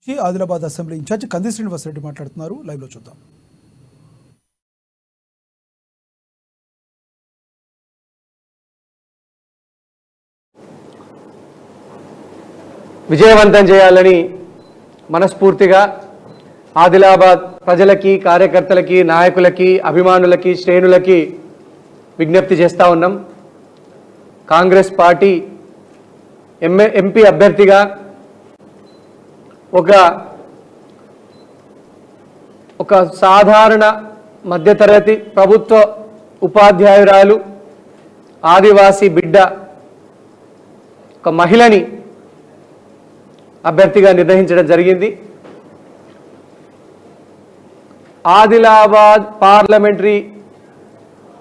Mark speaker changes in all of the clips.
Speaker 1: Adilabad assembly incharge కంది శ్రీనివాసరెడ్డి మాట్లాడుతున్నారు. లైవ్లో చూద్దాం.
Speaker 2: విజయవంతం చేయాలని మనస్ఫూర్తిగా ఆదిలాబాద్ ప్రజలకి, కార్యకర్తలకి, నాయకులకి, అభిమానులకి, శ్రేణులకి విజ్ఞప్తి చేస్తూ ఉన్నాం. కాంగ్రెస్ పార్టీ ఎంపీ అభ్యర్థిగా ఒక సాధారణ మధ్యతరగతి ప్రభుత్వ ఉపాధ్యాయురాలు, ఆదివాసీ బిడ్డ, ఒక మహిళని అభ్యర్థిగా నిర్ణయించడం జరిగింది. ఆదిలాబాద్ పార్లమెంటరీ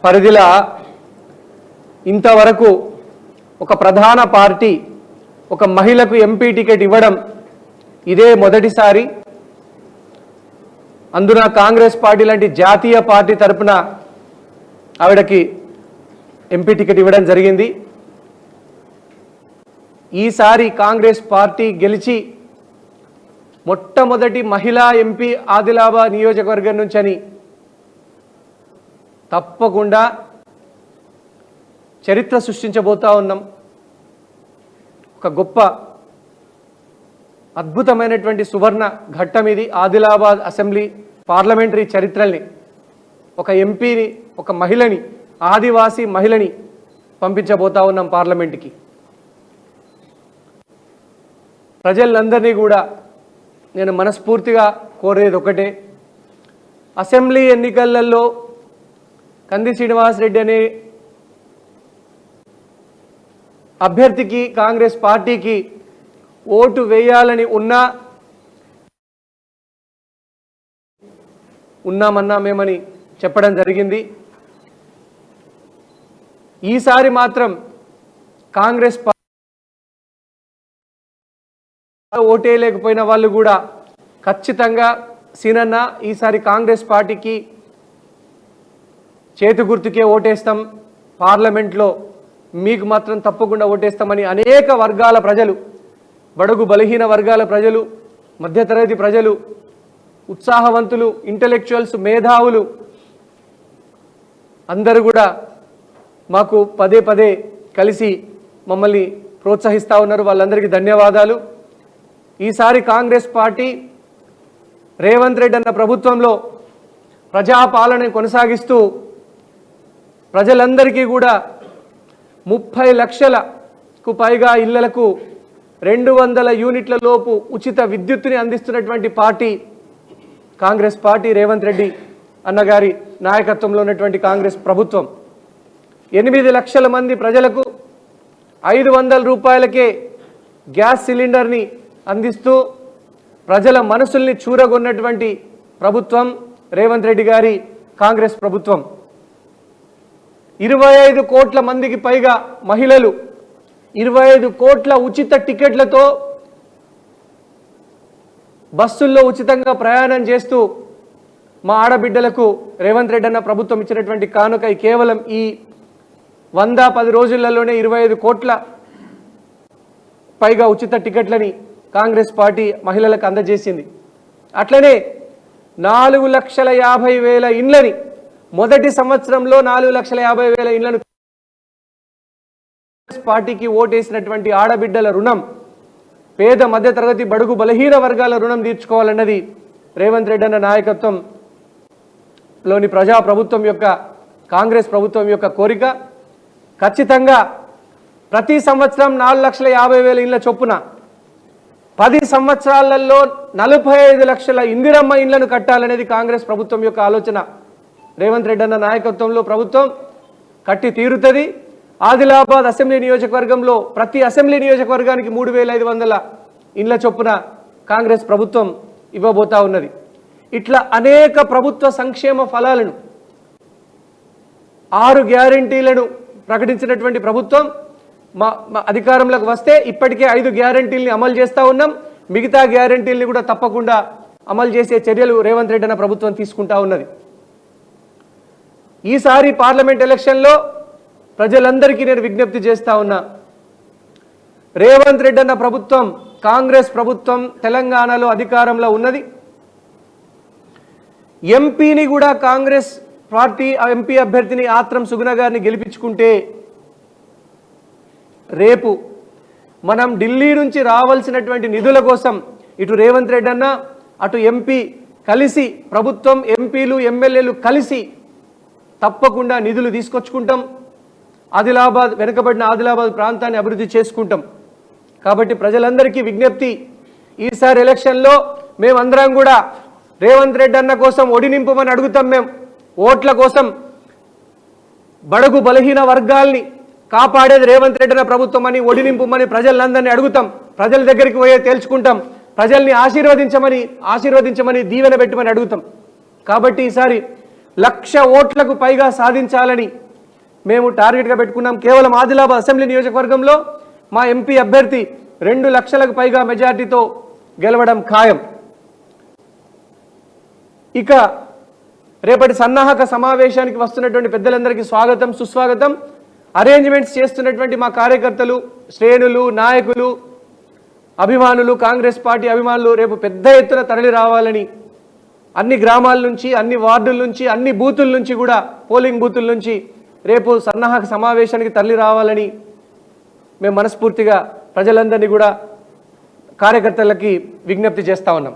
Speaker 2: పరిధిలో ఇంతవరకు ఒక ప్రధాన పార్టీ ఒక మహిళకు ఎంపీ టికెట్ ఇవ్వడం ఇదే మొదటిసారి. అందున కాంగ్రెస్ పార్టీ లాంటి జాతీయ పార్టీ తరపున ఆవిడకి ఎంపీ టికెట్ ఇవ్వడం జరిగింది. ఈసారి కాంగ్రెస్ పార్టీ గెలిచి మొట్టమొదటి మహిళా ఎంపీ ఆదిలాబాద్ నియోజకవర్గం నుంచని తప్పకుండా చరిత్ర సృష్టించబోతా ఉన్నాం. ఒక గొప్ప అద్భుతమైనటువంటి సువర్ణ ఘట్టం ఇది. ఆదిలాబాద్ అసెంబ్లీ పార్లమెంటరీ చరిత్రల్ని, ఒక ఎంపీని, ఒక మహిళని, ఆదివాసీ మహిళని పంపించబోతా ఉన్నాం పార్లమెంట్కి. ప్రజలందరినీ కూడా నేను మనస్ఫూర్తిగా కోరేది ఒకటే, అసెంబ్లీ ఎన్నికలలో కంది శ్రీనివాసరెడ్డి అనే అభ్యర్థికి, కాంగ్రెస్ పార్టీకి ఓటు వేయాలని ఉన్నామన్నామేమని చెప్పడం జరిగింది. ఈసారి మాత్రం కాంగ్రెస్ ఓటేయలేకపోయిన వాళ్ళు కూడా ఖచ్చితంగా సీనన్న ఈసారి కాంగ్రెస్ పార్టీకి చేతి గుర్తుకే ఓటేస్తాం, పార్లమెంట్లో మీకు మాత్రం తప్పకుండా ఓటేస్తామని అనేక వర్గాల ప్రజలు, బడుగు బలహీన వర్గాల ప్రజలు, మధ్యతరగతి ప్రజలు, ఉత్సాహవంతులు, ఇంటెలెక్చువల్స్, మేధావులు అందరూ కూడా మాకు పదే పదే కలిసి మమ్మల్ని ప్రోత్సహిస్తూ ఉన్నారు. వాళ్ళందరికీ ధన్యవాదాలు. ఈసారి కాంగ్రెస్ పార్టీ రేవంత్ రెడ్డి అన్న ప్రభుత్వంలో ప్రజాపాలన కొనసాగిస్తూ ప్రజలందరికీ కూడా 30 లక్షలకు పైగా ఇళ్లకు 200 యూనిట్ల లోపు ఉచిత విద్యుత్తుని అందిస్తున్నటువంటి పార్టీ కాంగ్రెస్ పార్టీ. రేవంత్ రెడ్డి అన్నగారి నాయకత్వంలో ఉన్నటువంటి కాంగ్రెస్ ప్రభుత్వం 8 లక్షల మంది ప్రజలకు 500 రూపాయలకే గ్యాస్ సిలిండర్ని అందిస్తూ ప్రజల మనసుల్ని చూరగొన్నటువంటి ప్రభుత్వం రేవంత్ రెడ్డి గారి కాంగ్రెస్ ప్రభుత్వం. 25 కోట్ల మందికి పైగా మహిళలు 25 కోట్ల ఉచిత టికెట్లతో బస్సుల్లో ఉచితంగా ప్రయాణం చేస్తూ మా ఆడబిడ్డలకు రేవంత్ రెడ్డి అన్న ప్రభుత్వం ఇచ్చినటువంటి కానుక కేవలం ఈ 110 రోజులలోనే 25 కోట్ల పైగా ఉచిత టికెట్లని కాంగ్రెస్ పార్టీ మహిళలకు అందజేసింది. అట్లనే 4,50,000 ఇండ్లని, మొదటి సంవత్సరంలో 4,50,000 ఇండ్లను పార్టీకి ఓటేసినటువంటి ఆడబిడ్డల రుణం, పేద మధ్యతరగతి బడుగు బలహీన వర్గాల రుణం తీర్చుకోవాలన్నది రేవంత్ రెడ్డి అన్న నాయకత్వంలోని ప్రజా ప్రభుత్వం యొక్క, కాంగ్రెస్ ప్రభుత్వం యొక్క కోరిక. ఖచ్చితంగా ప్రతి సంవత్సరం 4,50,000 ఇండ్ల చొప్పున 10 సంవత్సరాలలో 45 లక్షల ఇందిరమ్మ ఇండ్లను కట్టాలనేది కాంగ్రెస్ ప్రభుత్వం యొక్క ఆలోచన. రేవంత్ రెడ్డి అన్న నాయకత్వంలో ప్రభుత్వం కట్టి తీరుతుంది. ఆదిలాబాద్ అసెంబ్లీ నియోజకవర్గంలో ప్రతి అసెంబ్లీ నియోజకవర్గానికి 3,500 ఇండ్ల చొప్పున కాంగ్రెస్ ప్రభుత్వం ఇవ్వబోతా ఉన్నది. ఇట్లా అనేక ప్రభుత్వ సంక్షేమ ఫలాలను, 6 గ్యారెంటీలను ప్రకటించినటువంటి ప్రభుత్వం మా అధికారంలోకి వస్తే ఇప్పటికే 5 గ్యారెంటీల్ని అమలు చేస్తూ ఉన్నాం. మిగతా గ్యారెంటీల్ని కూడా తప్పకుండా అమలు చేసే చర్యలు రేవంత్ రెడ్డి అన్న ప్రభుత్వం తీసుకుంటా ఉన్నది. ఈసారి పార్లమెంట్ ఎలక్షన్లో ప్రజలందరికీ నేను విజ్ఞప్తి చేస్తా ఉన్నా, రేవంత్ రెడ్డి అన్న ప్రభుత్వం కాంగ్రెస్ ప్రభుత్వం తెలంగాణలో అధికారంలో ఉన్నది. ఎంపీని కూడా కాంగ్రెస్ పార్టీ ఎంపీ అభ్యర్థిని ఆత్రం సుగుణ గారిని గెలిపించుకుంటే రేపు మనం ఢిల్లీ నుంచి రావాల్సినటువంటి నిధుల కోసం ఇటు రేవంత్ రెడ్డి అన్న అటు ఎంపీ కలిసి ప్రభుత్వం ఎంపీలు ఎమ్మెల్యేలు కలిసి తప్పకుండా నిధులు తీసుకొచ్చుకుంటాం. ఆదిలాబాద్ వెనుకబడిన ఆదిలాబాద్ ప్రాంతాన్ని అభివృద్ధి చేసుకుంటాం. కాబట్టి ప్రజలందరికీ విజ్ఞప్తి, ఈసారి ఎలక్షన్లో మేమందరం కూడా రేవంత్ రెడ్డి అన్న కోసం ఒడి నింపమని అడుగుతాం. మేము ఓట్ల కోసం బడుగు బలహీన వర్గాల్ని కాపాడేది రేవంత్ రెడ్డి అన్న ప్రభుత్వం అని ఒడి నింపమని ప్రజలందరినీ అడుగుతాం. ప్రజల దగ్గరికి పోయే తేల్చుకుంటాం. ప్రజల్ని ఆశీర్వదించమని దీవెన పెట్టమని అడుగుతాం. కాబట్టి ఈసారి 1,00,000 ఓట్లకు పైగా సాధించాలని మేము టార్గెట్గా పెట్టుకున్నాం. కేవలం ఆదిలాబాద్ అసెంబ్లీ నియోజకవర్గంలో మా ఎంపీ అభ్యర్థి 2 లక్షలకు పైగా మెజార్టీతో గెలవడం ఖాయం. ఇక రేపటి సన్నాహక సమావేశానికి వస్తున్నటువంటి పెద్దలందరికీ స్వాగతం సుస్వాగతం. అరేంజ్మెంట్స్ చేస్తున్నటువంటి మా కార్యకర్తలు, శ్రేణులు, నాయకులు, అభిమానులు, కాంగ్రెస్ పార్టీ అభిమానులు రేపు పెద్ద ఎత్తున తరలి రావాలని అన్ని గ్రామాల నుంచి, అన్ని వార్డుల నుంచి, అన్ని బూతుల నుంచి కూడా, పోలింగ్ బూతుల నుంచి రేపు సన్నాహక సమావేశానికి తరలి రావాలని మేము మనస్ఫూర్తిగా ప్రజలందరినీ కూడా కార్యకర్తలకి విజ్ఞప్తి చేస్తా ఉన్నాం.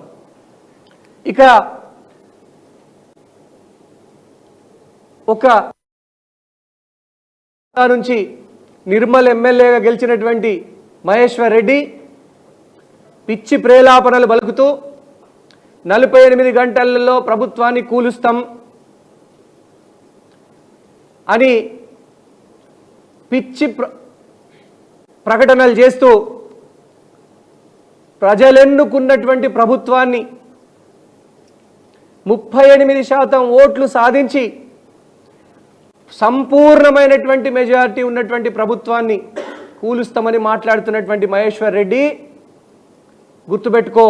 Speaker 2: ఇక ఒక నుంచి నిర్మల్ ఎమ్మెల్యేగా గెలిచినటువంటి మహేశ్వర్ రెడ్డి పిచ్చి ప్రేలాపనలు పలుకుతూ 48 గంటలలో ప్రభుత్వాన్ని కూలుస్తాం అని పిచ్చి ప్రకటనలు చేస్తూ ప్రజలెన్నుకున్నటువంటి ప్రభుత్వాన్ని 38% ఓట్లు సాధించి సంపూర్ణమైనటువంటి మెజారిటీ ఉన్నటువంటి ప్రభుత్వాన్ని కూలుస్తామని మాట్లాడుతున్నటువంటి మహేశ్వర్ రెడ్డి, గుర్తుపెట్టుకో,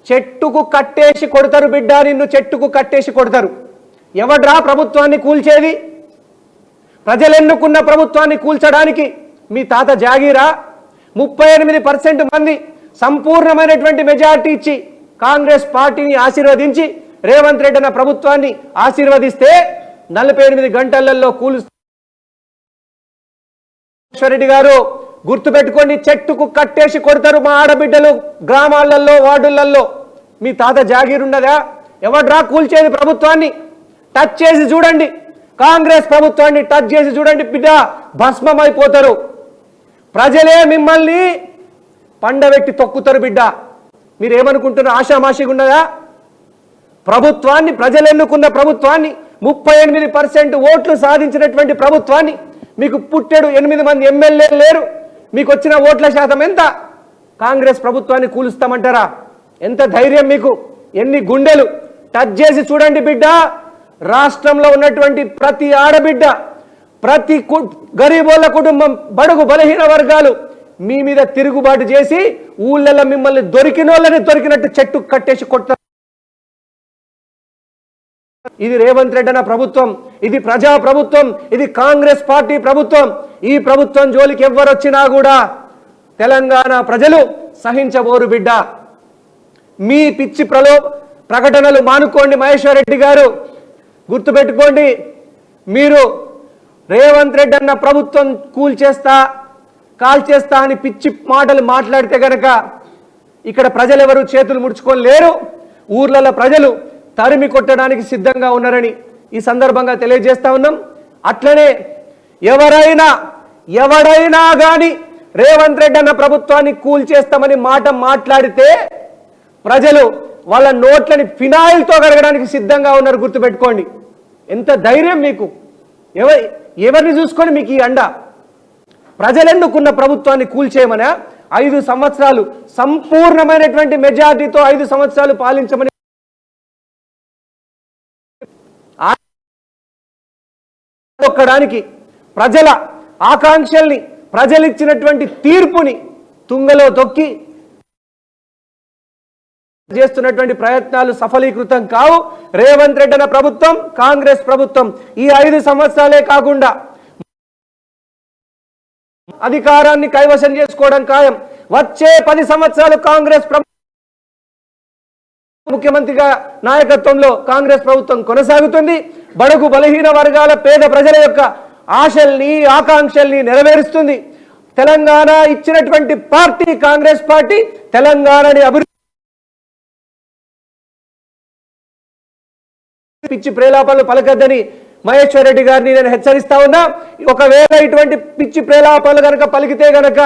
Speaker 2: చెట్టుకు కట్టేసి కొడతారు బిడ్డ, నిన్ను చెట్టుకు కట్టేసి కొడతారు. ఎవడ్రా ప్రభుత్వాన్ని కూల్చేది? ప్రజలెన్నుకున్న ప్రభుత్వాన్ని కూల్చడానికి మీ తాత జాగీరా? 38% మంది సంపూర్ణమైనటువంటి మెజారిటీ ఇచ్చి కాంగ్రెస్ పార్టీని ఆశీర్వదించి రేవంత్ రెడ్డి అన్న ప్రభుత్వాన్ని ఆశీర్వదిస్తే 48 గంటలలో రెడ్డి గారు గుర్తుపెట్టుకోండి, చెట్టుకు కట్టేసి కొడతారు మా ఆడబిడ్డలు గ్రామాలలో, వార్డులలో. మీ తాత జాగీరున్నదా? ఎవడ్రా కూల్చేది ప్రభుత్వాన్ని? టచ్ చేసి చూడండి, కాంగ్రెస్ ప్రభుత్వాన్ని టచ్ చేసి చూడండి బిడ్డ, భస్మమైపోతారు. ప్రజలే మిమ్మల్ని పండబెట్టి తొక్కుతారు బిడ్డ. మీరేమనుకుంటున్నారు? ఆషామాషిగా ఉన్నదా? ప్రభుత్వాన్ని, ప్రజలు ఎన్నుకున్న ప్రభుత్వాన్ని, 38% ఓట్లు సాధించినటువంటి ప్రభుత్వాన్ని, మీకు పుట్టెడు 8 మంది ఎమ్మెల్యేలు లేరు, మీకు వచ్చిన ఓట్ల శాతం ఎంత? కాంగ్రెస్ ప్రభుత్వాన్ని కూలుస్తామంటారా? ఎంత ధైర్యం మీకు? ఎన్ని గుండెలు? టచ్ చేసి చూడండి బిడ్డ. రాష్ట్రంలో ఉన్నటువంటి ప్రతి ఆడబిడ్డ, ప్రతి గరీబోళ్ళ కుటుంబం, బడుగు బలహీన వర్గాలు మీ మీద తిరుగుబాటు చేసి ఊళ్ళల్లో మిమ్మల్ని దొరికినోళ్ళని దొరికినట్టు చెట్టు కట్టేసి కొట్టారు. ఇది రేవంత్ రెడ్డి అన్న ప్రభుత్వం, ఇది ప్రజా ప్రభుత్వం, ఇది కాంగ్రెస్ పార్టీ ప్రభుత్వం. ఈ ప్రభుత్వం జోలికి ఎవ్వరు వచ్చినా కూడా తెలంగాణ ప్రజలు సహించబోరు బిడ్డ. మీ పిచ్చి ప్రకటనలు మానుకోండి మహేశ్వర్ రెడ్డి గారు. గుర్తుపెట్టుకోండి, మీరు రేవంత్ రెడ్డి అన్న ప్రభుత్వం కూల్చేస్తా, కాల్చేస్తా అని పిచ్చి మాటలు మాట్లాడితే గనక ఇక్కడ ప్రజలు ఎవరు చేతులు ముడుచుకొని లేరు. ఊర్లలో ప్రజలు తరిమి కొట్టడానికి సిద్ధంగా ఉన్నారని ఈ సందర్భంగా తెలియజేస్తా ఉన్నాం. అట్లనే ఎవడైనా కానీ రేవంత్ రెడ్డి అన్న ప్రభుత్వాన్ని కూల్చేస్తామని మాట మాట్లాడితే ప్రజలు వాళ్ళ నోట్లని ఫినాయిల్తో కడగడానికి సిద్ధంగా ఉన్నారు. గుర్తుపెట్టుకోండి. ఎంత ధైర్యం మీకు? ఎవరిని చూసుకొని మీకు ఈ అండ? ప్రజలెన్నుకున్న ప్రభుత్వాన్ని కూల్చేయమనా? 5 సంవత్సరాలు సంపూర్ణమైనటువంటి మెజార్టీతో 5 సంవత్సరాలు పాలించమని ఒక్కడానికి ప్రజల ఆకాంక్షల్ని, ప్రజలిచ్చినటువంటి తీర్పుని తుంగలో తొక్కి చేస్తున్నటువంటి ప్రయత్నాలు సఫలీకృతం కావు. రేవంత్ రెడ్డి అన్న ప్రభుత్వం, కాంగ్రెస్ ప్రభుత్వం ఈ 5 సంవత్సరాలే కాకుండా అధికారాన్ని కైవసం చేసుకోవడం ఖాయం. వచ్చే 10 సంవత్సరాలు కాంగ్రెస్ ముఖ్యమంత్రిగా నాయకత్వంలో కాంగ్రెస్ ప్రభుత్వం కొనసాగుతుంది. బడుగు బలహీన వర్గాల పేద ప్రజల యొక్క ఆశల్ని ఆకాంక్షల్ని నెరవేరుస్తుంది. తెలంగాణ ఇచ్చినటువంటి పార్టీ కాంగ్రెస్ పార్టీ. తెలంగాణని అభివృద్ధి పిచ్చి ప్రేలాపనలు పలకద్దని మహేశ్వర్ రెడ్డి గారిని నేను హెచ్చరిస్తా ఉన్నా. ఒకవేళ ఇటువంటి పిచ్చి ప్రేలాపనలు కనుక పలికితే గనక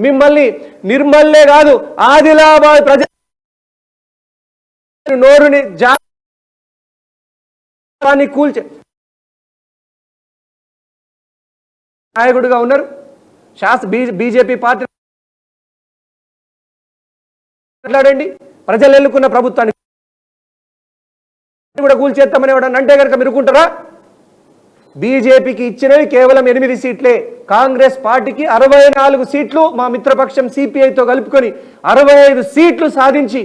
Speaker 2: మిమ్మల్ని నిర్మల్లే కాదు ఆదిలాబాద్ ప్రజలు నోరుని జాని కూల్చే నాయకుడిగా ఉన్నారు. బీజేపీ పార్టీ మాట్లాడండి. ప్రజలు ఎన్నుకున్న ప్రభుత్వాన్ని కూడా కూల్చేస్తామని ఎవడన్నా అంటే కనుక మీరుకుంటారా? బీజేపీకి ఇచ్చినవి కేవలం 8 సీట్లే. కాంగ్రెస్ పార్టీకి 64 సీట్లు, మా మిత్రపక్షం సిపిఐతో కలుపుకొని 65 సీట్లు సాధించి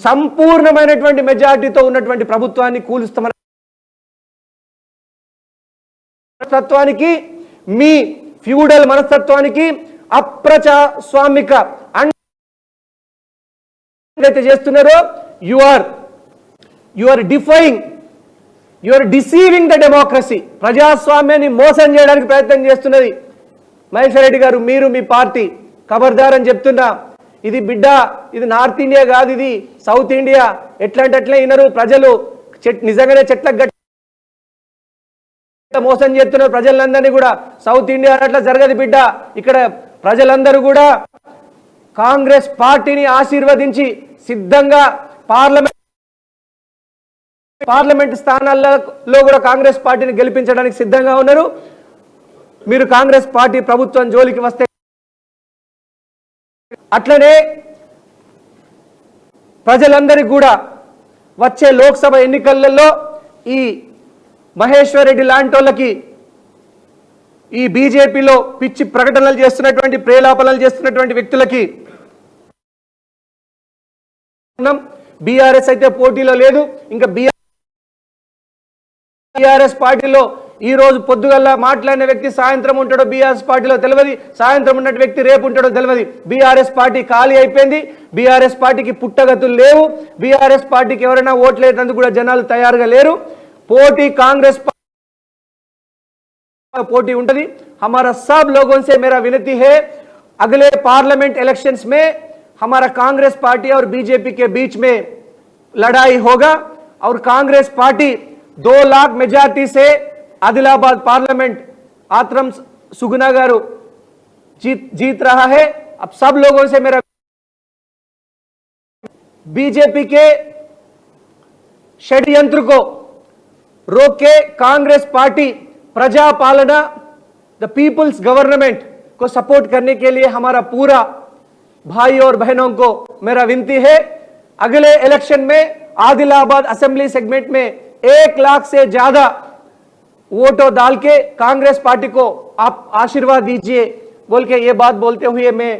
Speaker 2: సంపూర్ణమైనటువంటి మెజార్టీతో ఉన్నటువంటి ప్రభుత్వాన్ని కూలుస్తామని మనస్తత్వానికి, మీ ఫ్యూడల్ మనస్తత్వానికి, అప్రజాస్వామిక ఏదైతే చేస్తున్నారో you are deceiving the democracy. ప్రజాస్వామ్యాన్ని మోసం చేయడానికి ప్రయత్నం చేస్తున్నది మహేశ్వర్ రెడ్డి గారు. మీరు మీ పార్టీ ఖబర్దార్ అని చెప్తున్నా. ఇది బిడ్డ, ఇది నార్త్ ఇండియా కాదు, ఇది సౌత్ ఇండియా. ఎట్లంటే అట్లే వినరు ప్రజలు. నిజంగానే చెట్ల గట్ట మోసం చేస్తున్నారు ప్రజలందరినీ కూడా. సౌత్ ఇండియా అట్లా జరగదు బిడ్డ. ఇక్కడ ప్రజలందరూ కూడా కాంగ్రెస్ పార్టీని ఆశీర్వదించి సిద్ధంగా పార్లమెంట్ స్థానాల్లో కూడా కాంగ్రెస్ పార్టీని గెలిపించడానికి సిద్ధంగా ఉన్నారు. మీరు కాంగ్రెస్ పార్టీ ప్రభుత్వం జోలికి వస్తే అట్లనే ప్రజలందరికీ కూడా వచ్చే లోక్సభ ఎన్నికలలో ఈ మహేశ్వర్ రెడ్డి లాంటి వాళ్ళకి, ఈ బీజేపీలో పిచ్చి ప్రకటనలు చేస్తున్నటువంటి ప్రేలాపనలు చేస్తున్నటువంటి వ్యక్తులకి బీఆర్ఎస్ అయితే పోటీలో లేదు. ఇంకా బీఆర్ఎస్ పార్టీలో ఈ రోజు పొద్దుగల్లా మాట్లాడిన వ్యక్తి సాయంత్రం ఉంటాడో బీఆర్ఎస్ పార్టీలో తెలియదు, సాయంత్రం ఉన్న వ్యక్తి రేపు ఉంటాడో తెలియదు. బీఆర్ఎస్ పార్టీ ఖాళీ అయిపోయింది. బీఆర్ఎస్ పార్టీకి పుట్టగతులు లేవు. బీఆర్ఎస్ పార్టీకి ఎవరైనా ఓట్లేటందుకు కూడా జనాలు తయారుగా లేరు. పోటీ కాంగ్రెస్ పోటీ ఉంటది. हमारा सब लोगों से मेरा विनती है, अगले पार्लियामेंट इलेक्शंस में हमारा कांग्रेस पार्टी और बीजेपी के बीच में लड़ाई होगा और कांग्रेस पार्टी 2 लाख मेजॉरिटी से आदिलाबाद पार्लियामेंट आत्रम सुगुना गारू जीत रहा है. अब सब लोगों से मेरा बीजेपी के षड्यंत्र को रोक के कांग्रेस पार्टी प्रजा पालना, द पीपल्स गवर्नमेंट को सपोर्ट करने के लिए हमारा पूरा भाई और बहनों को मेरा विनती है. अगले इलेक्शन में आदिलाबाद असेंबली सेगमेंट में 1 लाख से ज्यादा वोटों डाल के कांग्रेस पार्टी को आप आशीर्वाद दीजिए बोल के ये बात बोलते हुए मैं,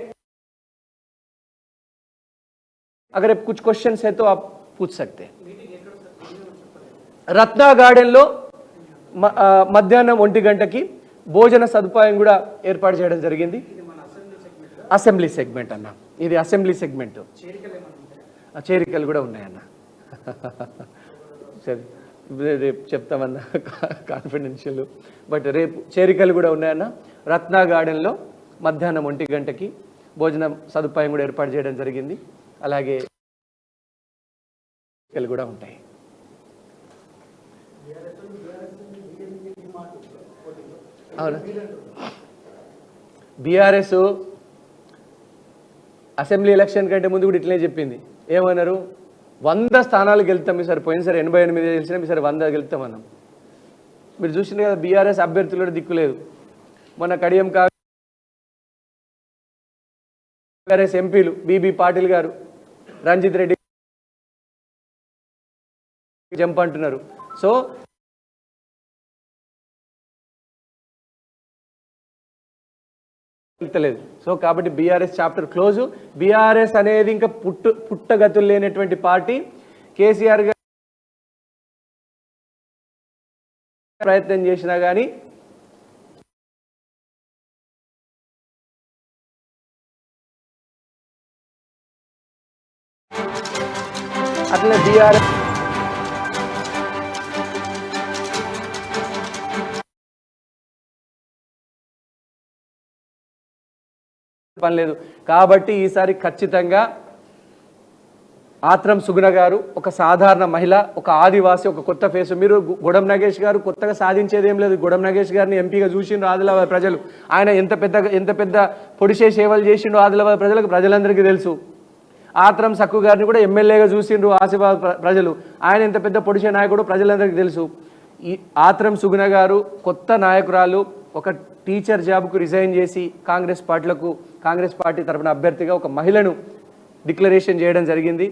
Speaker 2: अगर कुछ क्वेश्चन है तो आप पूछ सकते हैं. రత్నా గార్డెన్లో మధ్యాహ్నం 1 గంటకి భోజన సదుపాయం కూడా ఏర్పాటు చేయడం జరిగింది. అసెంబ్లీ సెగ్మెంట్ అన్న, ఇది అసెంబ్లీ సెగ్మెంట్. చేరికలు కూడా ఉన్నాయన్న. సరే రేపు చెప్తామన్నా, కాన్ఫిడెన్షియల్. బట్ రేపు చేరికలు కూడా ఉన్నాయన్న. రత్నా గార్డెన్లో మధ్యాహ్నం 1 గంటకి భోజన సదుపాయం కూడా ఏర్పాటు చేయడం జరిగింది. అలాగే కూడా ఉంటాయి. అవునా? బీఆర్ఎస్ అసెంబ్లీ ఎలక్షన్ కంటే ముందు కూడా ఇట్లనే చెప్పింది. ఏమన్నారు? 100 స్థానాలు గెలుస్తాం ఈసారి. పోయినసారి 88 గెలిచినాం, ఈసారి 100 గెలుస్తామన్నాం. మీరు చూసినారు కదా, బీఆర్ఎస్ అభ్యర్థులు కూడా దిక్కులేదు. మొన్న కడియం కాంగ్రెస్ ఎంపీలు బీబీ పాటిల్ గారు, రంజిత్ రెడ్డి జంప్ అంటున్నారు. సో వెళ్తలేదు. సో కాబట్టి బీఆర్ఎస్ చాప్టర్ క్లోజ్. బీఆర్ఎస్ అనేది ఇంకా పుట్టగతులు లేనటువంటి పార్టీ. కేసీఆర్ గారు ప్రయత్నం చేసినా కానీ అట్లనే బీఆర్ఎస్ పని లేదు. కాబట్టి ఈసారి ఖచ్చితంగా ఆత్రం సుగుణ గారు ఒక సాధారణ మహిళ, ఒక ఆదివాసి, ఒక కొత్త ఫేస్. మీరు గొడం నగేష్ గారు కొత్తగా సాధించేది ఏం లేదు. గొడం నగేష్ గారిని ఎంపీగా చూసిండ్రు ఆదిలాబాద్ ప్రజలు. ఆయన ఎంత పెద్ద పొడిసే సేవలు చేసిండ్రు ఆదిలాబాద్ ప్రజలకు ప్రజలందరికీ తెలుసు. ఆత్రం సక్కు గారిని కూడా ఎమ్మెల్యేగా చూసిండ్రు ఆసిఫాబాద్ ప్రజలు. ఆయన ఎంత పెద్ద పొడిసే నాయకుడు ప్రజలందరికీ తెలుసు. ఈ ఆత్రం సుగుణ గారు కొత్త నాయకురాలు, ఒక టీచర్ జాబ్కు రిజైన్ చేసి కాంగ్రెస్ పార్టీ తరఫున అభ్యర్థిగా ఒక మహిళను డిక్లరేషన్ చేయడం జరిగింది.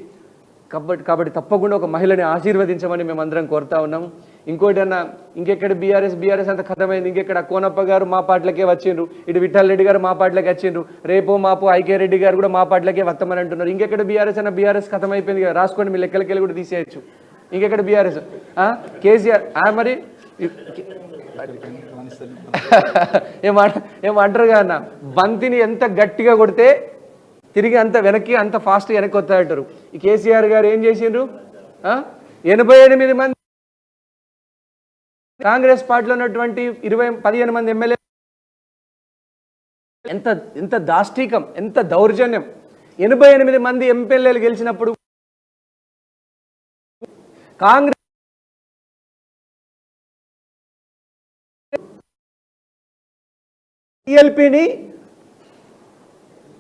Speaker 2: కాబట్టి తప్పకుండా ఒక మహిళని ఆశీర్వదించమని మేమందరం కోరుతా ఉన్నాము. ఇంకోటి అన్న, ఇంకెక్కడ బీఆర్ఎస్ అంత ఖతమైంది. ఇంకెక్కడ కోనప్ప గారు మా పార్టీలకే వచ్చిండ్రు, ఇటు విఠల్ రెడ్డి గారు మా పార్టీలకి వచ్చిండ్రు, రేపో మాపో ఐకే రెడ్డి గారు కూడా మా పార్టీలకే వస్తామని అంటున్నారు. ఇంకెక్కడ బీఆర్ఎస్ ఖతమైపోయింది కదా, రాసుకోండి, మీ లెక్కలకెళ్ళి కూడా తీసేయచ్చు. ఇంకెక్కడ బీఆర్ఎస్? కేసీఆర్ మరి ఏమంటారు కదా అన్న, బంతిని ఎంత గట్టిగా కొడితే తిరిగి అంత వెనక్కి, అంత ఫాస్ట్గా వెనక్కి వస్తాయంటారు. ఈ కేసీఆర్ గారు ఏం చేసిండ్రు? 88 మంది కాంగ్రెస్ పార్టీలో ఉన్నటువంటి 15 మంది ఎమ్మెల్యే, ఎంత దాష్టికం, ఎంత దౌర్జన్యం. 88 మంది ఎమ్మెల్యేలు గెలిచినప్పుడు కాంగ్రెస్ టీఎల్పీని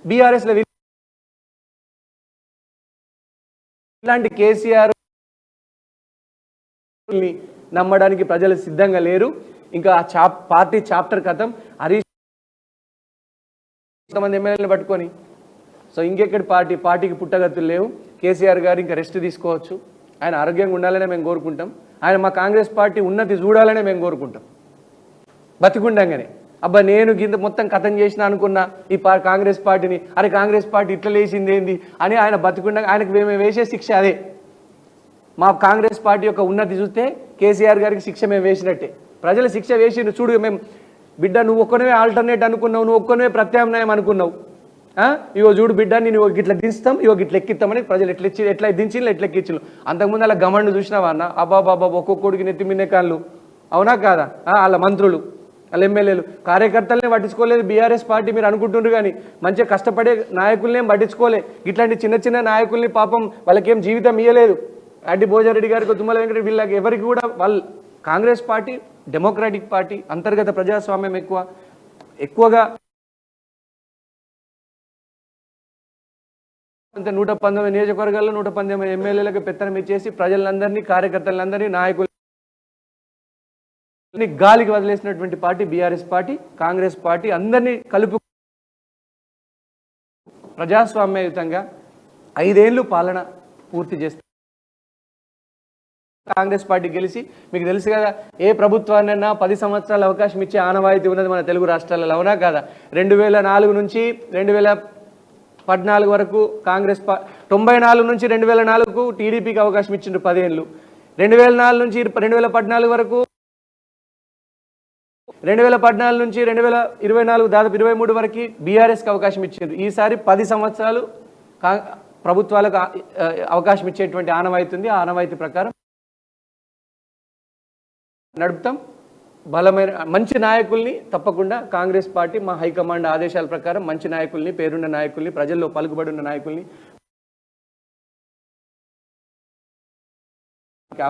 Speaker 2: బీఆర్ఎస్లో ఇలాంటి కేసీఆర్ నమ్మడానికి ప్రజలు సిద్ధంగా లేరు. ఇంకా పార్టీ చాప్టర్ కథం. హరీష్ మంది ఎమ్మెల్యేలను పట్టుకొని సో ఇంకెక్కడి పార్టీకి పుట్టగతులు లేవు. కేసీఆర్ గారు ఇంకా రెస్ట్ తీసుకోవచ్చు. ఆయన ఆరోగ్యంగా ఉండాలనే మేము కోరుకుంటాం. ఆయన మా కాంగ్రెస్ పార్టీ ఉన్నతి చూడాలనే మేము కోరుకుంటాం. బతికుండంగానే అబ్బా నేను గింత మొత్తం కథం చేసిన అనుకున్నా ఈ కాంగ్రెస్ పార్టీని, అరే కాంగ్రెస్ పార్టీ ఇట్లా లేచింది ఏంది అని ఆయన బతికుండగా ఆయనకు మేము వేసే శిక్ష అదే. మా కాంగ్రెస్ పార్టీ యొక్క ఉన్నతి చూస్తే కేసీఆర్ గారికి శిక్ష మేము వేసినట్టే. ప్రజలు శిక్ష వేసిండు. చూడు, మేము బిడ్డ నువ్వు ఒక్కనే ఆల్టర్నేట్ అనుకున్నావు, నువ్వు ఒక్కనే ప్రత్యామ్నాయం అనుకున్నావు. ఇగో చూడు బిడ్డ, నేను ఇట్లా దించుతాం, ఇట్లా ఎక్కిస్తామని ప్రజలు ఎట్లా దించిళ్ళు, ఎట్లా ఎక్కించు. అంతకుముందు అలా గమండు చూసినావా అన్న? అబ్బాబాబా ఒక్కొక్కడికి నెత్తి మిన్నే కాళ్ళు. అవునా కాదా? వాళ్ళ మంత్రులు, వాళ్ళ ఎమ్మెల్యేలు, కార్యకర్తలనే పట్టించుకోలేదు బీఆర్ఎస్ పార్టీ. మీరు అనుకుంటుండ్రు కానీ మంచిగా కష్టపడే నాయకులనేం పట్టించుకోలే. ఇట్లాంటి చిన్న నాయకుల్ని పాపం వాళ్ళకేం జీవితం ఇయ్యలేదు. అడ్డి భోజారెడ్డి గారికి, తుమ్మల వెంకట, వీళ్ళకి ఎవరికి కూడా వాళ్ళు కాంగ్రెస్ పార్టీ డెమోక్రాటిక్ పార్టీ, అంతర్గత ప్రజాస్వామ్యం ఎక్కువగా 119 నియోజకవర్గాల్లో 119 ఎమ్మెల్యేలకు పెత్తనం ఇచ్చేసి ప్రజలందరినీ, కార్యకర్తలందరినీ, నాయకులు గాలికి వదిలేసినటువంటి party BRS party. Congress party అందరినీ కలుపు ప్రజాస్వామ్యయుతంగా 5 ఏళ్ళు పాలన పూర్తి చేస్తారు. కాంగ్రెస్ పార్టీ గెలిచి మీకు తెలుసు కదా, ఏ ప్రభుత్వాన్నైనా 10 సంవత్సరాల అవకాశం ఇచ్చే ఆనవాయితీ ఉన్నది మన తెలుగు రాష్ట్రాలలో. అవునా కాదా? 2004 నుంచి 2014 వరకు కాంగ్రెస్ 94 నుంచి 2004కు టీడీపీకి అవకాశం ఇచ్చిండ్రు 10 ఏళ్ళు. 2004 నుంచి 2014 వరకు, 2014 నుంచి 2024 దాదాపు 23 వరకు బీఆర్ఎస్కి అవకాశం ఇచ్చిండ్రు. ఈసారి 10 సంవత్సరాలు ప్రభుత్వాలకు అవకాశం ఇచ్చేటువంటి ఆనవాయితీ ఉంది. ఆ ఆనవాయితీ ప్రకారం నడుపుతాం. బలమైన మంచి నాయకుల్ని తప్పకుండా కాంగ్రెస్ పార్టీ మా హైకమాండ్ ఆదేశాల ప్రకారం మంచి నాయకుల్ని, పేరున్న నాయకుల్ని, ప్రజల్లో పలుకుబడి ఉన్న నాయకుల్ని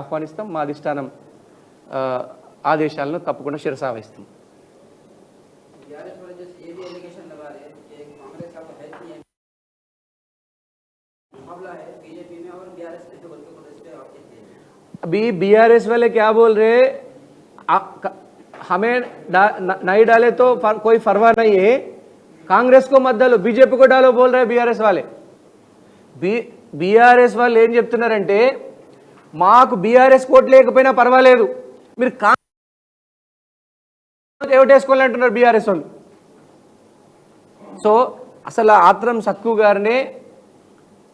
Speaker 2: ఆహ్వానిస్తాం. మా అధిష్టానం ఆదేశాలను తప్పకుండా శిరసావహిస్తాం. अभी बीआरएस वाले क्या बोल रहे, हमें नहीं डाले तो कोई परवाह नहीं है, कांग्रेस को मत डालो, बीजेपी को डालो बोल रहे बीआरएस वाले. बीआरएस వాళ్ళు ఏం చెప్తున్నారంటే, మాకు బీఆర్ఎస్ కోట్ లేకపోయినా పర్వాలేదు, మీరు ఓటేసుకోవాలి అంటున్నారు బీఆర్ఎస్ వాళ్ళు. సో అసలు ఆత్రం సక్కు గారినే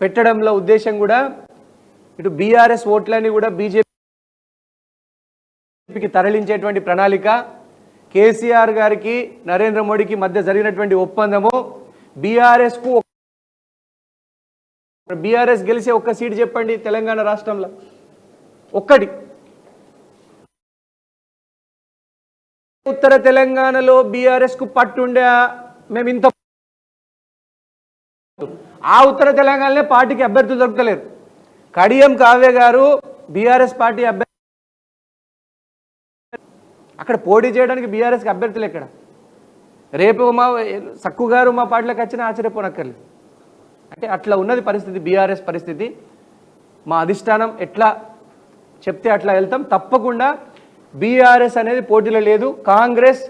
Speaker 2: పెట్టడంలో ఉద్దేశం కూడా ఇటు బీఆర్ఎస్ ఓట్లని కూడా బీజేపీకి తరలించేటువంటి ప్రణాళిక. కేసీఆర్ గారికి నరేంద్ర మోడీకి మధ్య జరిగినటువంటి ఒప్పందము బీఆర్ఎస్కు బీఆర్ఎస్ గెలిచే ఒక్క సీటు చెప్పండి తెలంగాణ రాష్ట్రంలో, ఒక్కటి. ఉత్తర తెలంగాణలో బీఆర్ఎస్ కు పట్టుండే మేము ఇంత, ఆ ఉత్తర తెలంగాణలో పార్టీకి అభ్యర్థులు దొరకలేరు. కడియం కావ్య గారు బీఆర్ఎస్ పార్టీ అభ్యర్థి, అక్కడ పోటీ చేయడానికి బీఆర్ఎస్కి అభ్యర్థులు ఎక్కడ? రేపు మా సక్కు గారు మా పార్టీలోకి వచ్చినా ఆశ్చర్యపోనక్కర్లేదు. అంటే అట్లా ఉన్నది పరిస్థితి, బీఆర్ఎస్ పరిస్థితి. మా అధిష్టానం ఎట్లా చెప్తే అట్లా వెళ్తాం. తప్పకుండా బీఆర్ఎస్ అనేది పోటీలో లేదు. కాంగ్రెస్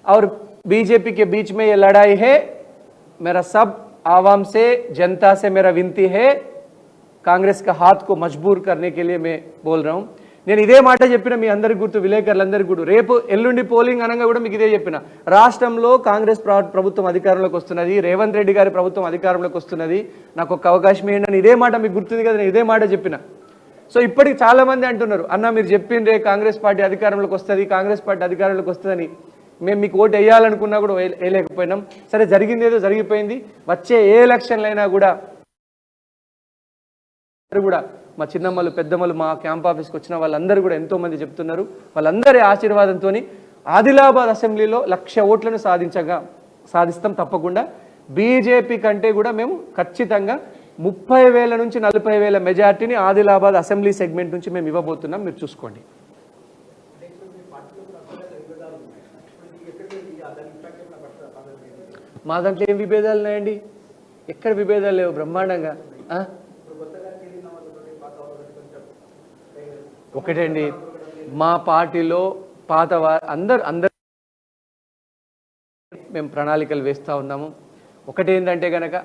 Speaker 2: और बीजेपी के बीच में ये लड़ाई है. मेरा सब आवाम से, जनता से मेरा विनती है, कांग्रेस का हाथ को मजबूर करने के लिए मैं बोल रहा हूँ. నేను ఇదే మాట చెప్పిన, మీ అందరికి గుర్తు, విలేకరులందరికీ గుర్తు. రేపు ఎల్లుండి పోలింగ్ అనగా కూడా మీకు ఇదే చెప్పిన. రాష్ట్రంలో కాంగ్రెస్ ప్రభుత్వం అధికారంలోకి వస్తున్నది, రేవంత్ రెడ్డి గారి ప్రభుత్వం అధికారంలోకి వస్తున్నది, నాకు ఒక అవకాశం ఏంటని ఇదే మాట మీకు గుర్తుంది కదా, నేను ఇదే మాట చెప్పిన. సో ఇప్పటికి చాలా మంది అంటున్నారు, అన్న మీరు చెప్పిండ్రే కాంగ్రెస్ పార్టీ అధికారంలోకి వస్తుంది, కాంగ్రెస్ పార్టీ అధికారంలోకి వస్తుందని. మేము మీకు ఓటు వేయాలనుకున్నా కూడా వేయలేకపోయినాం. సరే, జరిగింది ఏదో జరిగిపోయింది. వచ్చే ఏ ఎలక్షన్లు అయినా కూడా మా చిన్నమ్మలు, పెద్దమ్మలు, మా క్యాంప్ ఆఫీస్కి వచ్చిన వాళ్ళందరూ కూడా ఎంతోమంది చెప్తున్నారు. వాళ్ళందరి ఆశీర్వాదంతో ఆదిలాబాద్ అసెంబ్లీలో 1,00,000 ఓట్లను సాధిస్తాం తప్పకుండా. బీజేపీ కంటే కూడా మేము ఖచ్చితంగా 30,000 నుంచి 40,000 మెజార్టీని ఆదిలాబాద్ అసెంబ్లీ సెగ్మెంట్ నుంచి మేము ఇవ్వబోతున్నాం. మీరు చూసుకోండి. మా దాంట్లో ఏం విభేదాలు ఉన్నాయండి? ఎక్కడ విభేదాలు లేవు, బ్రహ్మాండంగా. ఒకటే అండి, మా పార్టీలో పాత అందరు మేము ప్రణాళికలు వేస్తూ ఉన్నాము. ఒకటేంటంటే కనుక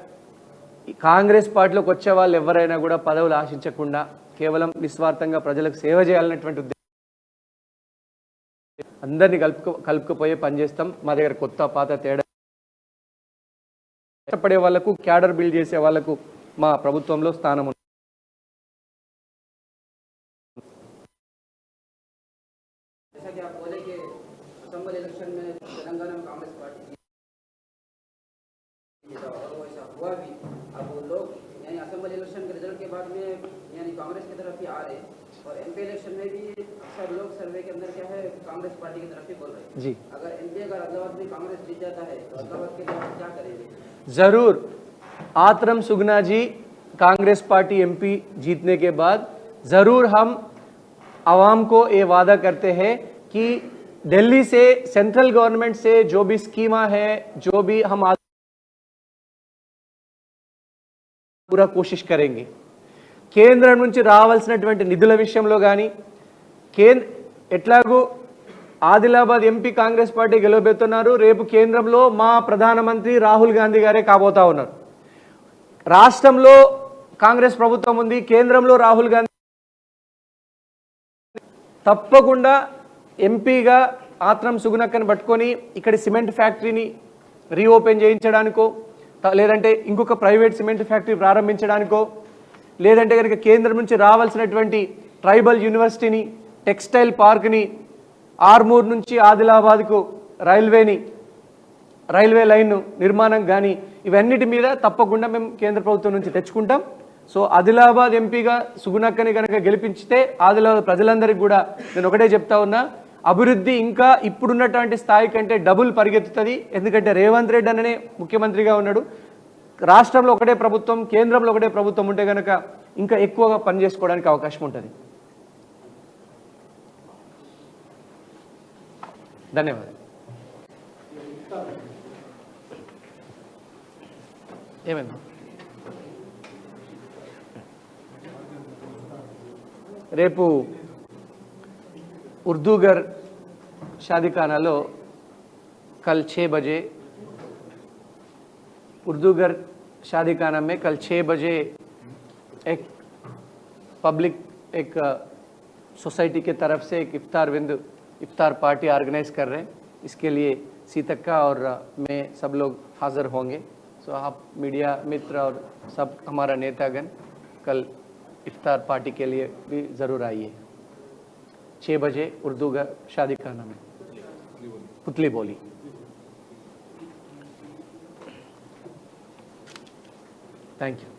Speaker 2: కాంగ్రెస్ పార్టీలోకి వచ్చే వాళ్ళు ఎవరైనా కూడా పదవులు ఆశించకుండా కేవలం నిస్వార్థంగా ప్రజలకు సేవ చేయాలన్నటువంటి ఉద్దేశం, అందరినీ కలుపుకుపోయే పనిచేస్తాం. మా దగ్గర కొత్త పాత తేడా ఇష్టపడే వాళ్లకు, క్యాడర్ బిల్డ్ చేసే వాళ్లకు మా ప్రభుత్వంలో స్థానం ఉంది.
Speaker 3: हुआ भी, अब वो लोग यानी असेंबली इलेक्शन के रिजल्ट के बाद में यानी कांग्रेस की तरफ ही आ रहे हैं, और एमपी इलेक्शन में भी अक्सर लोग सर्वे के अंदर क्या है कांग्रेस पार्टी की तरफ ही बोल रहे हैं जी. अगर एमपी अहमदाबाद में कांग्रेस जीत जाता है तो अहमदाबाद के लिए क्या करेंगे?
Speaker 2: जरूर आतरम सुगना जी, कांग्रेस पार्टी एमपी जीतने के बाद जरूर हम आवाम को ये वादा करते हैं कि दिल्ली से, सेंट्रल गवर्नमेंट से जो भी स्कीमा है, जो भी हम पूरा कोशिश करेंगे. కేంద్రం నుంచి రావాల్సినటువంటి నిధుల విషయంలో కానీ, ఎట్లాగో ఆదిలాబాద్ ఎంపీ కాంగ్రెస్ పార్టీ గెలవబోతున్నారు. రేపు కేంద్రంలో మా ప్రధానమంత్రి రాహుల్ గాంధీ గారే కాబోతా ఉన్నారు. రాష్ట్రంలో కాంగ్రెస్ ప్రభుత్వం ఉంది, కేంద్రంలో రాహుల్ గాంధీ. తప్పకుండా ఎంపీగా ఆత్రం సుగునక్కని పట్టుకొని ఇక్కడి సిమెంట్ ఫ్యాక్టరీని రీఓపెన్ చేయించడానికో, లేదంటే ఇంకొక ప్రైవేట్ సిమెంట్ ఫ్యాక్టరీ ప్రారంభించడానికో, లేదంటే కనుక కేంద్రం నుంచి రావాల్సినటువంటి ట్రైబల్ యూనివర్సిటీని, టెక్స్టైల్ పార్క్ని, ఆర్మూర్ నుంచి ఆదిలాబాద్కు రైల్వే లైన్ నిర్మాణం కానీ, ఇవన్నిటి మీద తప్పకుండా మేము కేంద్ర ప్రభుత్వం నుంచి తెచ్చుకుంటాం. సో ఆదిలాబాద్ ఎంపీగా సుగునక్కని కనుక గెలిపించితే ఆదిలాబాద్ ప్రజలందరికీ కూడా నేను ఒకటే చెప్తా ఉన్నా, అభివృద్ధి ఇంకా ఇప్పుడున్నటువంటి స్థాయి కంటే డబుల్ పరిగెత్తుతుంది. ఎందుకంటే రేవంత్ రెడ్డి అనే ముఖ్యమంత్రిగా ఉన్నాడు. రాష్ట్రంలో ఒకటే ప్రభుత్వం, కేంద్రంలో ఒకటే ప్రభుత్వం ఉంటే కనుక ఇంకా ఎక్కువగా పనిచేసుకోవడానికి అవకాశం ఉంటుంది. ధన్యవాదాలు. ఏమైంది? రేపు उर्दूगर शादी खानालो कल 6 बजे, उर्दूगर शादी खाना में कल 6 बजे एक पब्लिक, एक सोसाइटी के तरफ से एक इफ्तार पार्टी ऑर्गेनाइज कर रहे हैं. इसके लिए सीतक्का और मैं सब लोग हाज़िर होंगे. सो आप मीडिया मित्र और सब हमारा नेतागण कल इफ्तार पार्टी के लिए भी ज़रूर आइए. 6 बजे उर्दू का शादी खाना में पुतली बोली. Thank you.